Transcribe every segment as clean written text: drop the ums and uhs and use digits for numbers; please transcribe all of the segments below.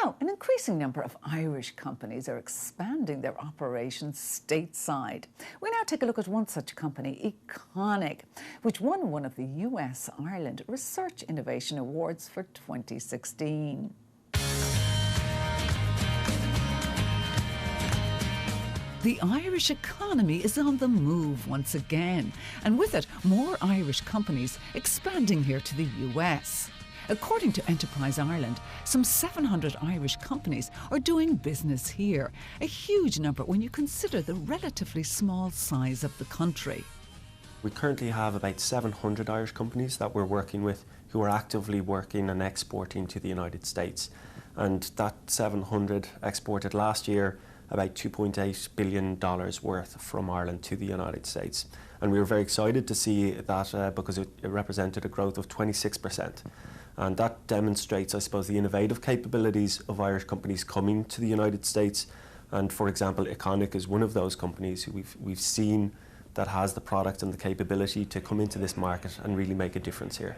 Now, an increasing number of Irish companies are expanding their operations stateside. We now take a look at one such company, Econiq, which won one of the US-Ireland Research Innovation Awards for 2016. The Irish economy is on the move once again, and with it, more Irish companies expanding here to the US. According to Enterprise Ireland, some 700 Irish companies are doing business here, a huge number when you consider the relatively small size of the country. We currently have about 700 Irish companies that we're working with who are actively working and exporting to the United States. And that 700 exported last year about $2.8 billion worth from Ireland to the United States. And we were very excited to see that because it represented a growth of 26%. And that demonstrates, I suppose, the innovative capabilities of Irish companies coming to the United States. And for example, Econiq is one of those companies who we've seen that has the product and the capability to come into this market and really make a difference here.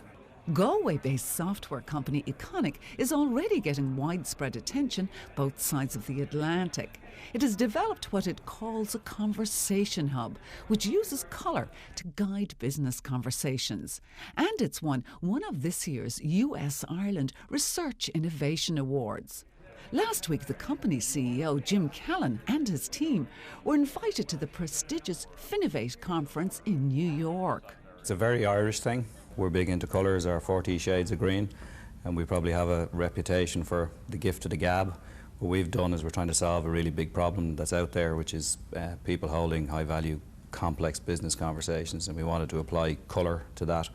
Galway-based software company Econiq is already getting widespread attention both sides of the Atlantic. It has developed what it calls a conversation hub, which uses colour to guide business conversations. And it's won one of this year's US-Ireland Research Innovation Awards. Last week, the company's CEO, Jim Callan, and his team were invited to the prestigious Finovate conference in New York. It's a very Irish thing. We're big into colours, our 40 shades of green, and we probably have a reputation for the gift of the gab. What we've done is we're trying to solve a really big problem that's out there, which is people holding high-value, complex business conversations, and we wanted to apply colour to that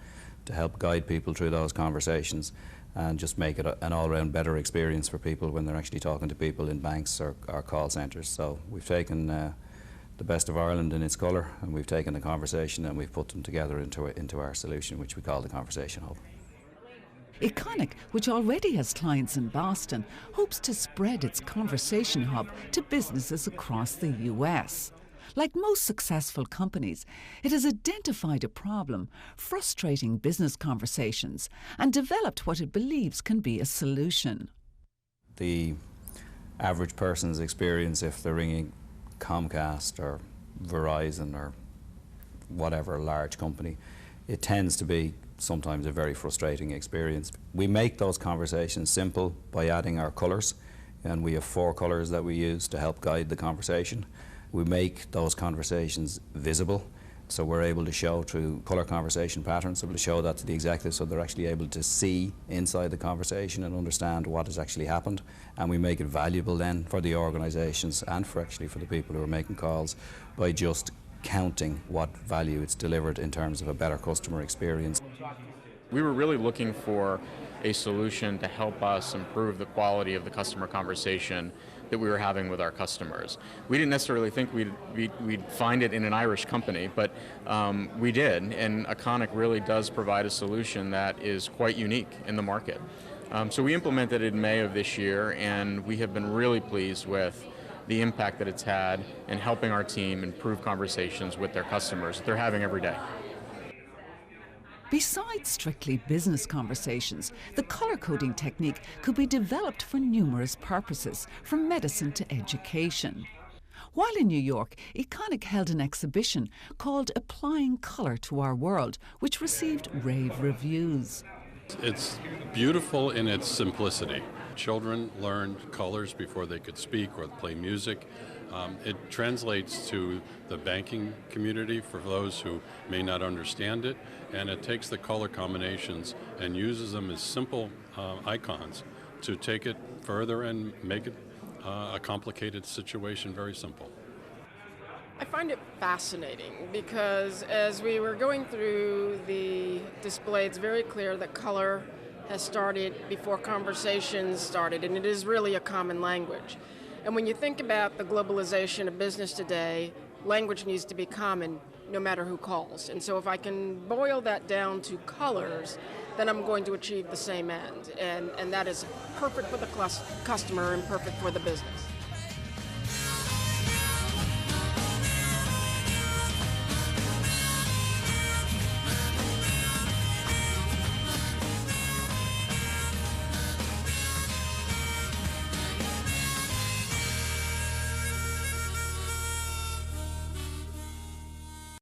to help guide people through those conversations and just make it an all-round better experience for people when they're actually talking to people in banks or call centres. So we've taken the best of Ireland in its colour, and we've taken the conversation and we've put them together into our solution, which we call the Conversation Hub. Econiq, which already has clients in Boston, hopes to spread its Conversation Hub to businesses across the US. Like most successful companies, it has identified a problem, frustrating business conversations, and developed what it believes can be a solution. The average person's experience, if they're ringing Comcast or Verizon or whatever large company, it tends to be sometimes a very frustrating experience. We make those conversations simple by adding our colours, and we have 4 colours that we use to help guide the conversation. We make those conversations visible, so we're able to show through colour conversation patterns, able to show that to the executives so they're actually able to see inside the conversation and understand what has actually happened. And we make it valuable then for the organisations and for the people who are making calls by just counting what value it's delivered in terms of a better customer experience. We were really looking for a solution to help us improve the quality of the customer conversation that we were having with our customers. We didn't necessarily think we'd find it in an Irish company, but we did, and Econiq really does provide a solution that is quite unique in the market. So we implemented it in May of this year, and we have been really pleased with the impact that it's had in helping our team improve conversations with their customers that they're having every day. Besides strictly business conversations, the colour coding technique could be developed for numerous purposes, from medicine to education. While in New York, Econiq held an exhibition called Applying Colour to Our World, which received rave reviews. It's beautiful in its simplicity. Children learned colors before they could speak or play music. It translates to the banking community for those who may not understand it, and it takes the color combinations and uses them as simple icons to take it further and make it a complicated situation very simple. I find it fascinating because as we were going through the display, it's very clear that color has started before conversations started, and it is really a common language. And when you think about the globalization of business today, language needs to be common no matter who calls. And so if I can boil that down to colors, then I'm going to achieve the same end. And that is perfect for the customer and perfect for the business.